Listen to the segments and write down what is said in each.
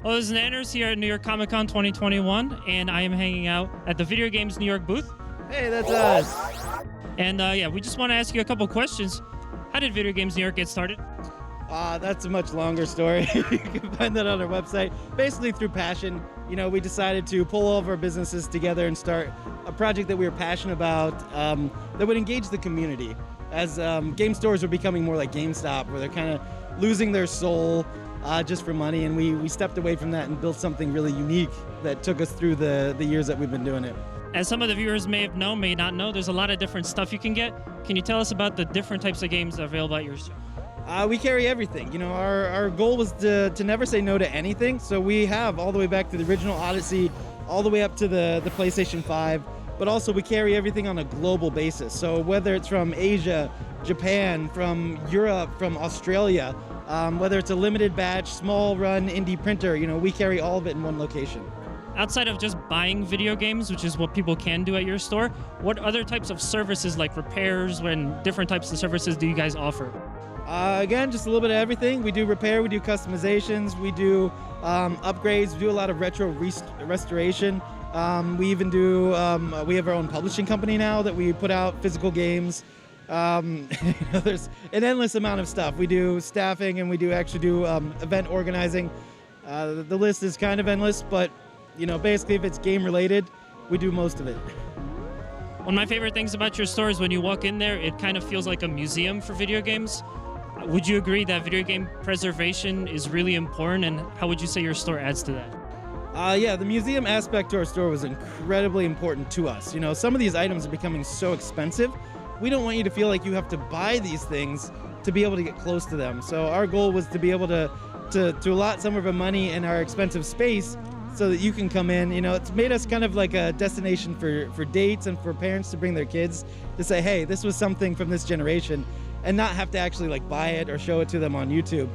Well, this is Nanners here at New York Comic Con 2021, and I am hanging out at the Video Games New York booth. Hey, that's us. And yeah, we just want to ask you a couple questions. How did Video Games New York get started? That's a much longer story. You can find that on our website. Basically through passion, you know, we decided to pull all of our businesses together and start a project that we were passionate about that would engage the community. As game stores are becoming more like GameStop, where they're kind of losing their soul just for money, and we stepped away from that and built something really unique that took us through the years that we've been doing it. As some of the viewers may not know, there's a lot of different stuff you can get. Can you tell us about the different types of games available at your store? We carry everything. You know, our goal was to never say no to anything, so we have all the way back to the original Odyssey, all the way up to the PlayStation 5, but also we carry everything on a global basis. So whether it's from Asia, Japan, from Europe, from Australia, whether it's a limited batch, small run, indie printer, you know, we carry all of it in one location. Outside of just buying video games, which is what people can do at your store, what other types of services like repairs and different types of services do you guys offer? Again, just a little bit of everything. We do repair, we do customizations, we do upgrades, we do a lot of retro restoration. We even do, we have our own publishing company now that we put out physical games. You know, there's an endless amount of stuff. We do staffing and we do actually do event organizing. The list is kind of endless, but you know, basically if it's game related, we do most of it. One of my favorite things about your store is when you walk in there, it kind of feels like a museum for video games. Would you agree that video game preservation is really important, and how would you say your store adds to that? Yeah, the museum aspect to our store was incredibly important to us. You know, some of these items are becoming so expensive. We don't want you to feel like you have to buy these things to be able to get close to them. So our goal was to be able to allot some of our money in our expensive space so that you can come in. You know, it's made us kind of like a destination for dates and for parents to bring their kids to say, hey, this was something from this generation, and not have to actually like buy it or show it to them on YouTube.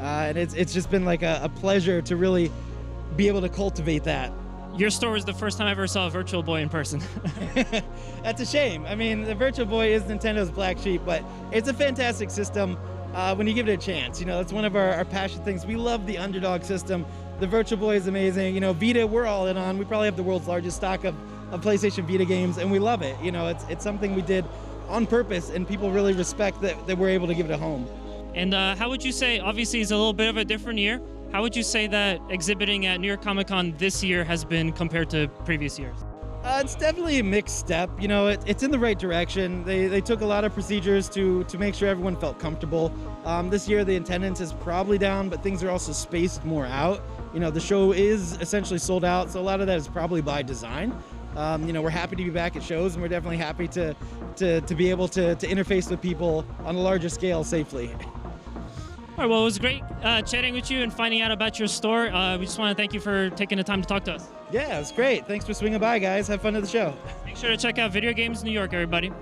And it's just been like a pleasure to really be able to cultivate that. Your store was the first time I ever saw a Virtual Boy in person. That's a shame. I mean, the Virtual Boy is Nintendo's black sheep, but it's a fantastic system when you give it a chance. You know, it's one of our passion things. We love the underdog system. The Virtual Boy is amazing. You know, Vita, we're all in on. We probably have the world's largest stock of PlayStation Vita games, and we love it. You know, it's something we did on purpose, and people really respect that we're able to give it a home. And how would you say, obviously it's a little bit of a different year, how would you say that exhibiting at New York Comic Con this year has been compared to previous years? It's definitely a mixed step. You know, it's in the right direction. They took a lot of procedures to make sure everyone felt comfortable. This year the attendance is probably down, but things are also spaced more out. You know, the show is essentially sold out, so a lot of that is probably by design. You know, we're happy to be back at shows, and we're definitely happy to be able to interface with people on a larger scale safely. All right, well, it was great chatting with you and finding out about your store. We just want to thank you for taking the time to talk to us. Yeah, it was great. Thanks for swinging by, guys. Have fun at the show. Make sure to check out Video Games New York, everybody.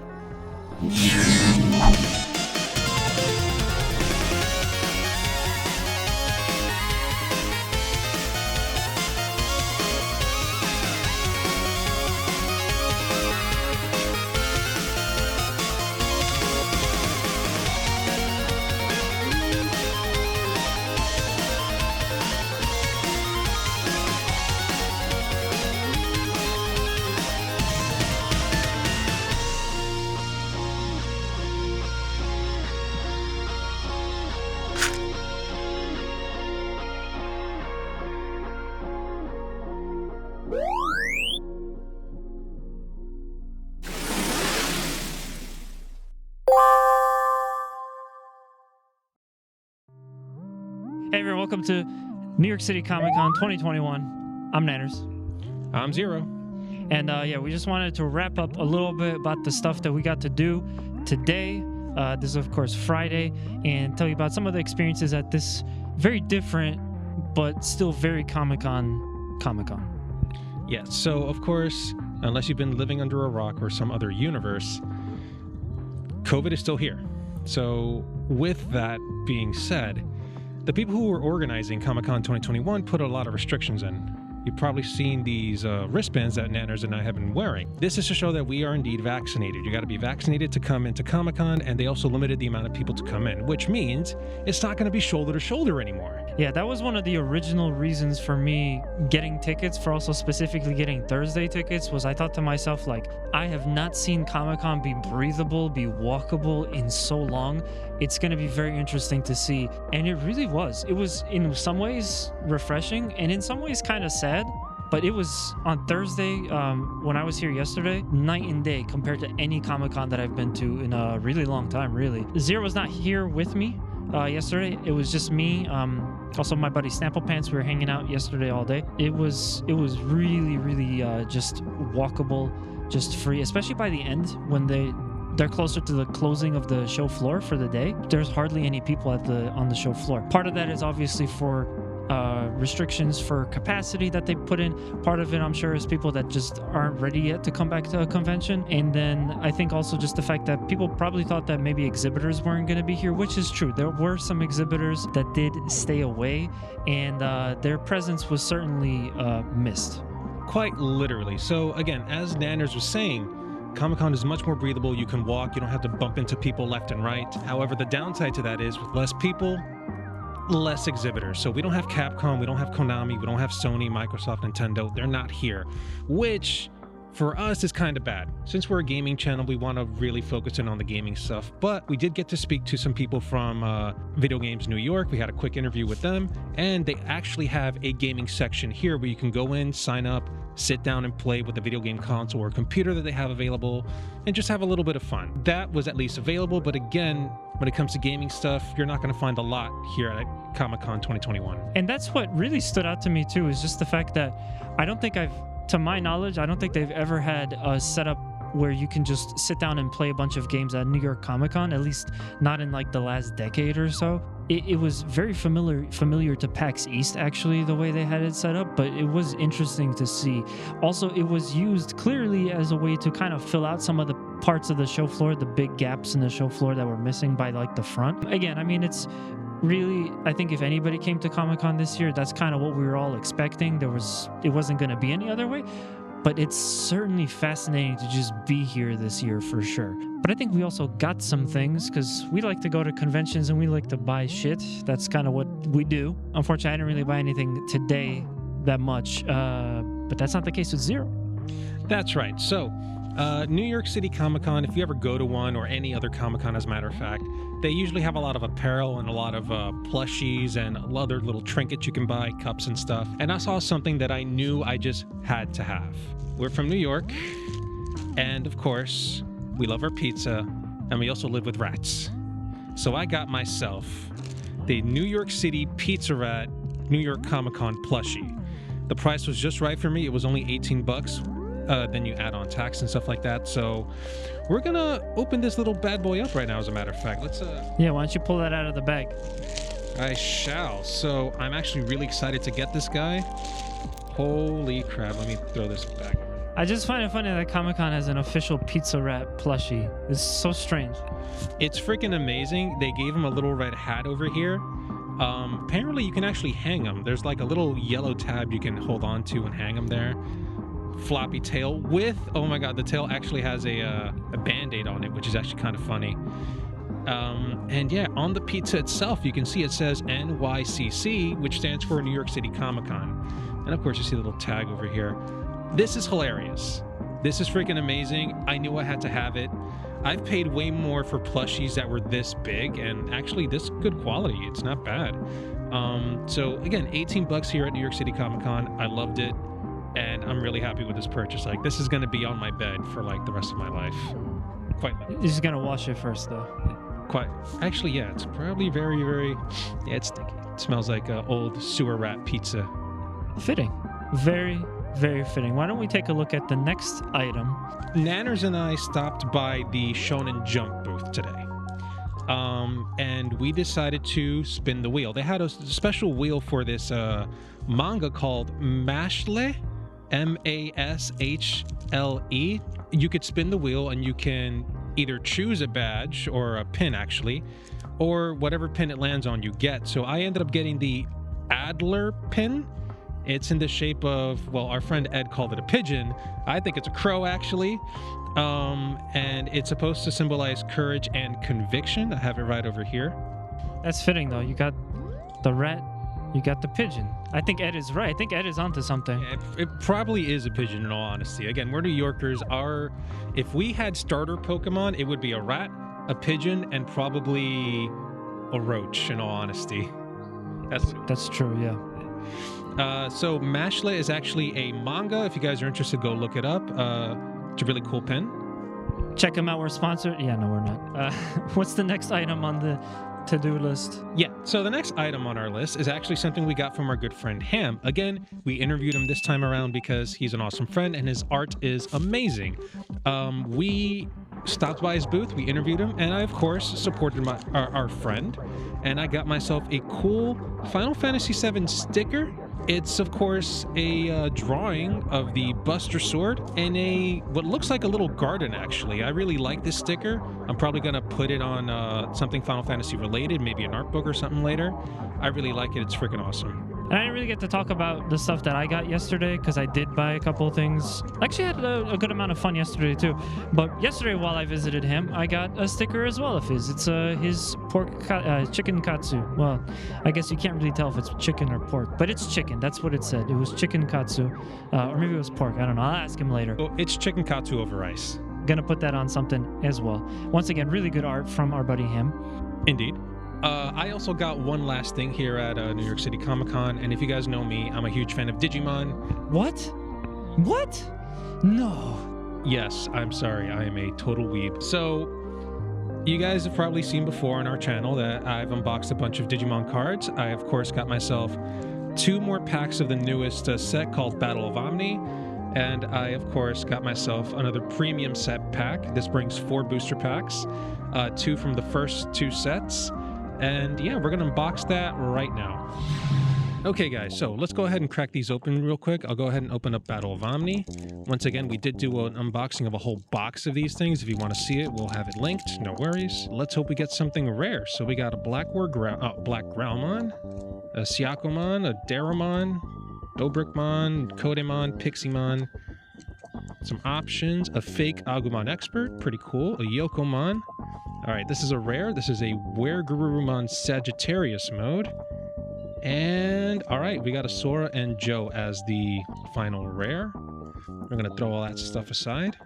Hey everyone, welcome to New York City Comic Con 2021. I'm Nanners. I'm Zero. And yeah, we just wanted to wrap up a little bit about the stuff that we got to do today. This is of course Friday, and tell you about some of the experiences at this very different but still very Comic-Con. Yeah, so of course, unless you've been living under a rock or some other universe, COVID is still here. So with that being said, the people who were organizing Comic-Con 2021 put a lot of restrictions in. You've probably seen these wristbands that Nanners and I have been wearing. This is to show that we are indeed vaccinated. You got to be vaccinated to come into Comic-Con, and they also limited the amount of people to come in, which means it's not going to be shoulder to shoulder anymore. Yeah, that was one of the original reasons for me getting tickets, for also specifically getting Thursday tickets, was I thought to myself, like, I have not seen Comic-Con be breathable, be walkable in so long. It's going to be very interesting to see. And it really was. It was in some ways refreshing and in some ways kind of sad. But it was on Thursday, when I was here yesterday, night and day compared to any Comic-Con that I've been to in a really long time, really. Zero was not here with me yesterday. It was just me. Also, my buddy Snapple Pants. We were hanging out yesterday all day. It was really, really just walkable, just free, especially by the end when they're closer to the closing of the show floor for the day. There's hardly any people on the show floor. Part of that is obviously for restrictions for capacity that they put in. Part of it, I'm sure, is people that just aren't ready yet to come back to a convention. And then I think also just the fact that people probably thought that maybe exhibitors weren't going to be here, which is true. There were some exhibitors that did stay away, and their presence was certainly missed. Quite literally. So again, as Nanners was saying, Comic-Con is much more breathable. You can walk. You don't have to bump into people left and right. However, the downside to that is with less people, less exhibitors. So we don't have Capcom, we don't have Konami, we don't have Sony, Microsoft, Nintendo. They're not here, which for us is kind of bad. Since we're a gaming channel, we want to really focus in on the gaming stuff. But we did get to speak to some people from Video Games New York. We had a quick interview with them, and they actually have a gaming section here where you can go in, sign up, sit down and play with the video game console or computer that they have available, and just have a little bit of fun. That was at least available, but again, when it comes to gaming stuff, you're not going to find a lot here at Comic-Con 2021. And that's what really stood out to me too, is just the fact that to my knowledge, I don't think they've ever had a setup where you can just sit down and play a bunch of games at New York Comic-Con, at least not in like the last decade or so. It was very familiar to PAX East, actually, the way they had it set up, but it was interesting to see. Also, it was used clearly as a way to kind of fill out some of the parts of the show floor, the big gaps in the show floor that were missing by like the front. Again, I mean, it's really, I think if anybody came to Comic-Con this year, that's kind of what we were all expecting. It wasn't going to be any other way. But it's certainly fascinating to just be here this year for sure. But I think we also got some things because we like to go to conventions and we like to buy shit. That's kind of what we do. Unfortunately, I didn't really buy anything today that much, but that's not the case with Zero. That's right. So, New York City Comic-Con, if you ever go to one or any other Comic-Con, as a matter of fact, they usually have a lot of apparel and a lot of plushies and other little trinkets you can buy, cups and stuff. And I saw something that I knew I just had to have. We're from New York, and of course, we love our pizza, and we also live with rats. So I got myself the New York City Pizzarat New York Comic-Con plushie. The price was just right for me. It was only $18. Then you add on tax and stuff like that. So we're gonna open this little bad boy up right now, as a matter of fact. Let's Yeah, why don't you pull that out of the bag? I shall. So I'm actually really excited to get this guy. Holy crap, let me throw this back. I just find it funny that Comic-Con has an official Pizzarat plushie. It's so strange. It's freaking amazing. They gave him a little red hat over here. Apparently you can actually hang him. There's like a little yellow tab you can hold on to and hang him there. Floppy tail with, oh my god, the tail actually has a band-aid on it, which is actually kind of funny. And yeah, on the pizza itself, you can see it says NYCC, which stands for New York City Comic-Con. And of course, you see the little tag over here. This is hilarious. This is freaking amazing. I knew I had to have it. I've paid way more for plushies that were this big, and actually this good quality. It's not bad. So again, $18 here at New York City Comic-Con. I loved it. And I'm really happy with this purchase. Like, this is going to be on my bed for like the rest of my life. Quite. You're just going to wash it first, though. Quite. Actually, yeah, it's probably very, very, yeah, it's stinky. It smells like old sewer rat pizza. Fitting. Very, very fitting. Why don't we take a look at the next item? Nanners and I stopped by the Shonen Jump booth today. And we decided to spin the wheel. They had a special wheel for this manga called Mashle. M-A-S-H-L-E. You could spin the wheel and you can either choose a badge or a pin, actually, or whatever pin it lands on you get. So I ended up getting the Adler pin. It's in the shape of, well, our friend Ed called it a pigeon. I think it's a crow, actually. And it's supposed to symbolize courage and conviction. I have it right over here. That's fitting, though. You got the rat You got the pigeon. I think Ed is right. I think Ed is onto something. Yeah, it probably is a pigeon in all honesty. Again, we're New Yorkers. If we had starter Pokemon, it would be a rat, a pigeon, and probably a roach in all honesty. That's true, yeah. So Mashla is actually a manga. If you guys are interested, go look it up. It's a really cool pen. Check them out. We're sponsored. Yeah, no, we're not. What's the next item on the to-do list? Yeah, so the next item on our list is actually something we got from our good friend Ham. Again, we interviewed him this time around because he's an awesome friend and his art is amazing. We stopped by his booth, we interviewed him, and I, of course, supported our friend. And I got myself a cool Final Fantasy VII sticker. It's, of course, a drawing of the Buster Sword in what looks like a little garden, actually. I really like this sticker. I'm probably going to put it on something Final Fantasy related, maybe an art book or something later. I really like it. It's freaking awesome. And I didn't really get to talk about the stuff that I got yesterday because I did buy a couple of things. I actually had a good amount of fun yesterday too. But yesterday while I visited him, I got a sticker as well of his. It's his chicken katsu. Well, I guess you can't really tell if it's chicken or pork, but it's chicken. That's what it said. It was chicken katsu. Or maybe it was pork. I don't know. I'll ask him later. Oh, it's chicken katsu over rice. Gonna put that on something as well. Once again, really good art from our buddy him. Indeed. I also got one last thing here at New York City Comic-Con, and if you guys know me, I'm a huge fan of Digimon. What? What? No. Yes, I'm sorry. I am a total weeb. So, you guys have probably seen before on our channel that I've unboxed a bunch of Digimon cards. I, of course, got myself 2 more packs of the newest set called Battle of Omni, and I, of course, got myself another premium set pack. This brings 4 booster packs, 2 from the first 2 sets. And yeah, we're going to unbox that right now. Okay, guys, so let's go ahead and crack these open real quick. I'll go ahead and open up Battle of Omni. Once again, we did do an unboxing of a whole box of these things. If you want to see it, we'll have it linked. No worries. Let's hope we get something rare. So we got a Black Growlmon, a Syakomon, a Darumon, Dobrikmon, Kodemon, Piximon. Some options. A fake Agumon Expert. Pretty cool. A Yokomon. All right, this is a rare. This is a Weregurumon Sagittarius mode. And, all right, we got a Sora and Joe as the final rare. We're going to throw all that stuff aside.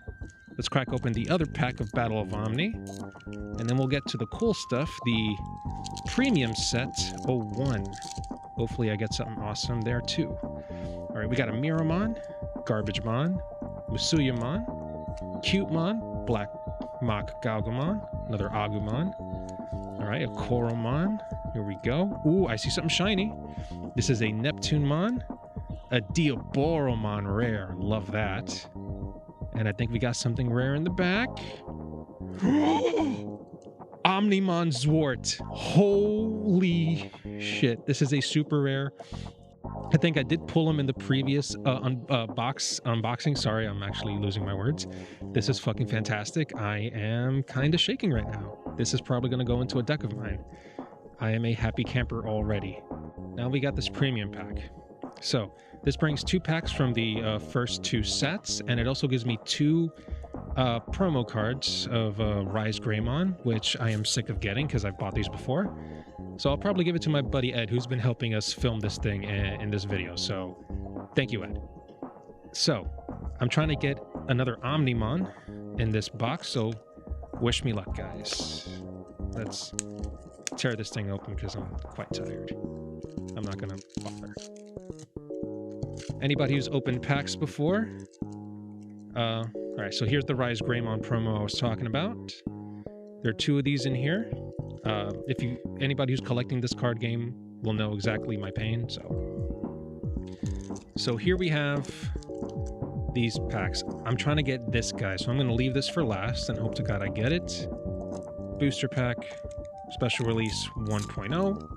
Let's crack open the other pack of Battle of Omni. And then we'll get to the cool stuff, the Premium Set 01. Hopefully I get something awesome there, too. All right, we got a Miramon, Garbagemon, Musuyamon, Cutemon, Black Mach Galgamon, another Agumon. All right, a Koromon. Here we go. Ooh, I see something shiny. This is a Neptunemon, a Diaboromon rare. Love that. And I think we got something rare in the back. Omnimon Zwart. Holy shit. This is a super rare. I think I did pull him in the previous unboxing. Sorry, I'm actually losing my words. This is fucking fantastic. I am kind of shaking right now. This is probably going to go into a deck of mine. I am a happy camper already. Now we got this premium pack. So this brings 2 packs from the first 2 sets, and it also gives me 2 promo cards of Rise Greymon, which I am sick of getting because I've bought these before. So I'll probably give it to my buddy Ed, who's been helping us film this thing in this video. So thank you, Ed. So I'm trying to get another Omnimon in this box, so wish me luck, guys. Let's tear this thing open because I'm quite tired. I'm not going to bother. Anybody who's opened packs before? All right, so here's the Rise Greymon promo I was talking about. There are 2 of these in here. Anybody who's collecting this card game will know exactly my pain. So here we have these packs. I'm trying to get this guy, so I'm going to leave this for last and hope to God I get it. Booster pack, special release 1.0.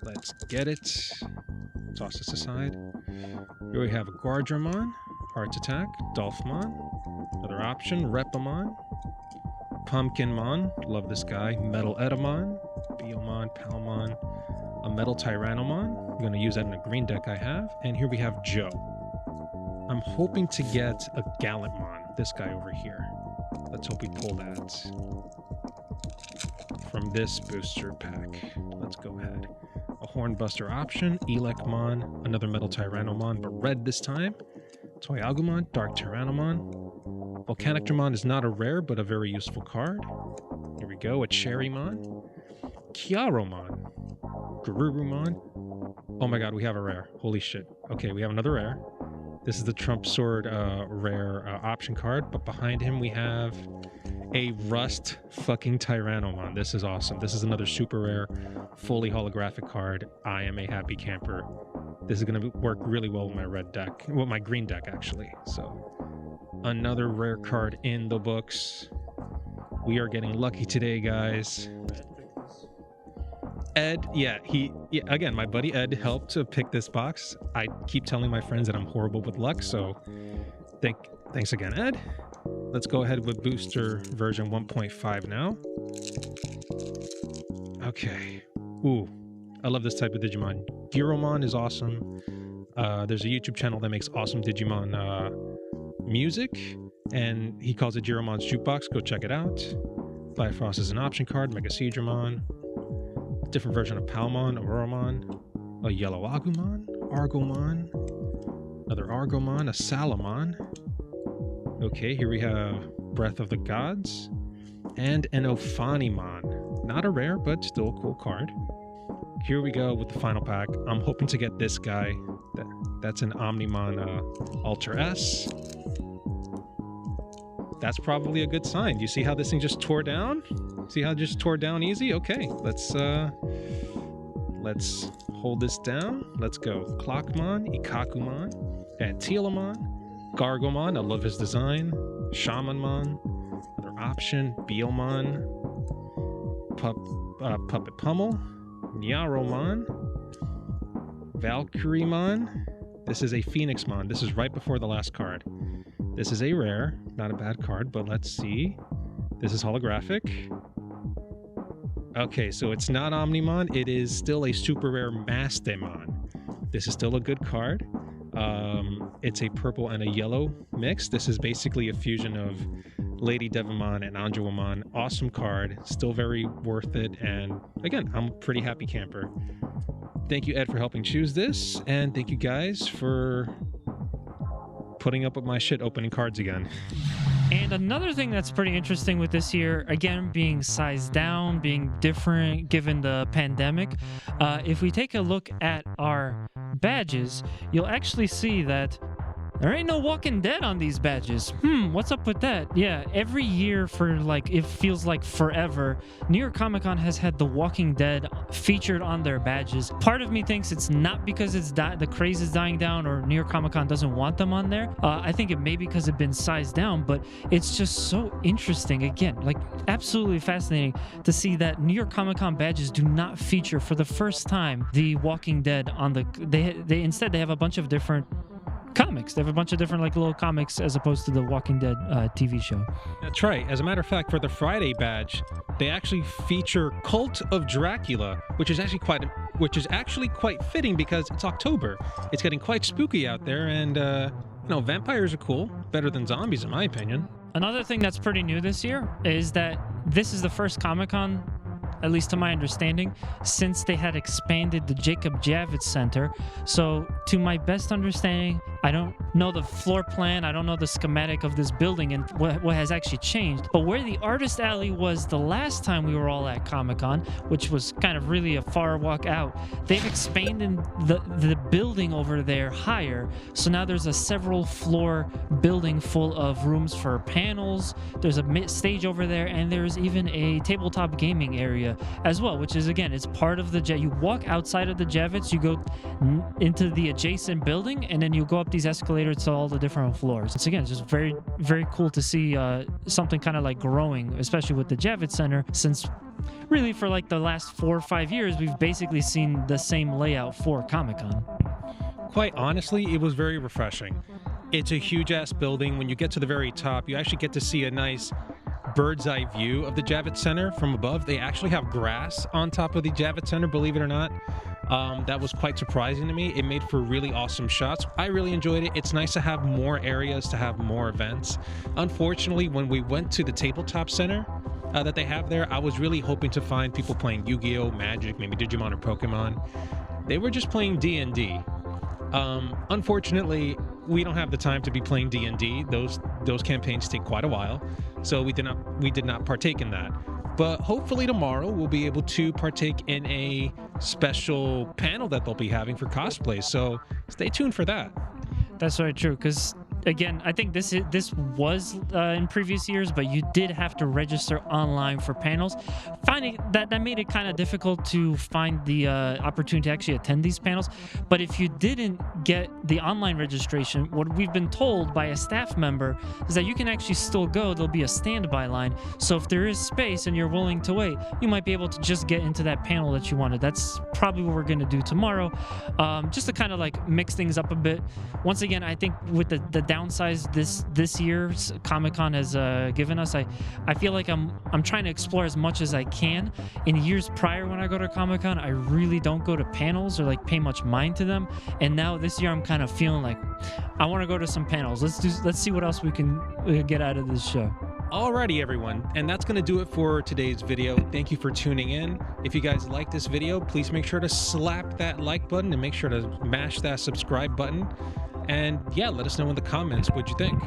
Let's get it. Toss this aside. Here we have a Guardramon, Heart Attack, Dolphmon, another option, Repamon, Pumpkinmon, love this guy, Metal Edamon, Biomon, Palmon, a Metal Tyrannomon. I'm going to use that in a green deck I have. And here we have Joe. I'm hoping to get a Gallantmon, this guy over here. Let's hope we pull that from this booster pack. Let's go ahead. a Hornbuster option, Elecmon, another Metal Tyrannomon, but red this time, Toy Agumon, Dark Tyrannomon. Volcanic Dramon is not a rare, but a very useful card. Here we go, a Cherrymon, Kiaromon, Garurumon. Oh my god, we have a rare. Holy shit. Okay, we have another rare. This is the Trump Sword rare option card, but behind him we have a Rust fucking Tyrannomon. This is awesome. This is another super rare, fully holographic card. I am a happy camper. This is going to work really well with my red deck, well, my green deck actually. So another rare card in the books. We are getting lucky today, guys. Ed, again, my buddy Ed helped to pick this box. I keep telling my friends that I'm horrible with luck, so thanks again, Ed. Let's go ahead with booster version 1.5 now. Okay. Ooh, I love this type of Digimon. Giromon is awesome. There's a YouTube channel that makes awesome Digimon music, and he calls it Giromon's Jukebox. Go check it out. Bifrost is an option card. Mega Seedramon. Different version of Palmon, Auroramon, a Yellow Agumon, Argomon, another Argomon, a Salamon. Okay, here we have Breath of the Gods, and an Ophanimon. Not a rare, but still a cool card. Here we go with the final pack. I'm hoping to get this guy. That's an Omnimon Alter S. That's probably a good sign. Do you see how this thing just tore down? See how it just tore down easy? Okay, let's hold this down. Let's go. Clockmon, Ikakumon, Antilamon, Gargomon, I love his design. Shamanmon, another option. Beelmon, Puppet Pummel, Nyaromon, Valkyriemon. This is a Phoenixmon. This is right before the last card. This is a rare, not a bad card, but let's see. This is holographic. Okay, so it's not Omnimon. It is still a super rare Mastemon. This is still a good card. It's a purple and a yellow mix. This is basically a fusion of Lady Devamon and Anjouamon. Awesome card. Still very worth it. And again, I'm a pretty happy camper. Thank you, Ed, for helping choose this. And thank you guys for putting up with my shit opening cards again. And another thing that's pretty interesting with this year, again, being sized down, being different given the pandemic, if we take a look at our badges, you'll actually see that there ain't no Walking Dead on these badges. What's up with that? Yeah, every year for it feels like forever, New York Comic Con has had The Walking Dead featured on their badges. Part of me thinks it's not because the craze is dying down or New York Comic Con doesn't want them on there. I think it may be because it's been sized down, but it's just so interesting. Again, absolutely fascinating to see that New York Comic Con badges do not feature for the first time The Walking Dead on instead they have a bunch of different comics. They have a bunch of different little comics as opposed to the Walking Dead TV show. That's right. As a matter of fact, for the Friday badge, they actually feature Cult of Dracula, which is actually quite fitting because it's October. It's getting quite spooky out there, and vampires are cool, better than zombies in my opinion. Another thing that's pretty new this year is that this is the first Comic-Con, at least to my understanding, since they had expanded the Javits Center. So to my best understanding, I don't know the floor plan, I don't know the schematic of this building and what has actually changed, but where the Artist Alley was the last time we were all at Comic-Con, which was kind of really a far walk out, they've expanded the building over there higher. So now there's a several floor building full of rooms for panels, there's a stage over there, and there's even a tabletop gaming area as well, which is, again, it's part of you walk outside of the Javits, you go into the adjacent building, and then you go up these escalators to all the different floors. It's, again, just very, very cool to see something kind of growing, especially with the Javits Center, since really for the last 4 or 5 years, we've basically seen the same layout for Comic-Con. Quite honestly, it was very refreshing. It's a huge-ass building. When you get to the very top, you actually get to see a nice bird's eye view of the Javits Center from above. They actually have grass on top of the Javits Center, believe it or not. That was quite surprising to me. It made for really awesome shots. I really enjoyed it. It's nice to have more areas, to have more events. Unfortunately, when we went to the Tabletop Center, that they have there. I was really hoping to find people playing Yu-Gi-Oh, Magic, maybe Digimon or Pokemon. They were just playing D&D. Unfortunately, we don't have the time to be playing D&D. Those campaigns take quite a while, so we did not partake in that. But hopefully tomorrow we'll be able to partake in a special panel that they'll be having for cosplay. So stay tuned for that. That's very true, because again, I think this was in previous years, but you did have to register online for panels. Finding that made it kind of difficult to find the opportunity to actually attend these panels. But if you didn't get the online registration, what we've been told by a staff member is that you can actually still go. There'll be a standby line. So if there is space and you're willing to wait, you might be able to just get into that panel that you wanted. That's probably what we're going to do tomorrow, just to kind of like mix things up a bit. Once again, I think with the downsize this year's Comic-Con has given us, I feel like I'm trying to explore as much as I can. In years prior, when I go to Comic-Con, I really don't go to panels or like pay much mind to them. And now this year, I'm kind of feeling like I want to go to some panels. Let's see what else we can get out of this show. Alrighty, everyone, and that's going to do it for today's video. Thank you for tuning in. If you guys like this video, please make sure to slap that like button and make sure to mash that subscribe button. And yeah, let us know in the comments what you think.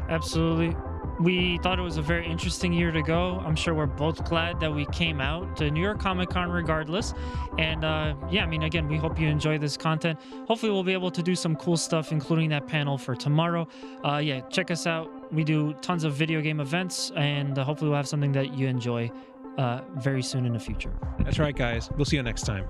Absolutely. We thought it was a very interesting year to go. I'm sure we're both glad that we came out to New York Comic Con regardless. And yeah, I mean, again, we hope you enjoy this content. Hopefully we'll be able to do some cool stuff, including that panel for tomorrow. Yeah, check us out. We do tons of video game events, and hopefully we'll have something that you enjoy very soon in the future. That's right, guys. We'll see you next time.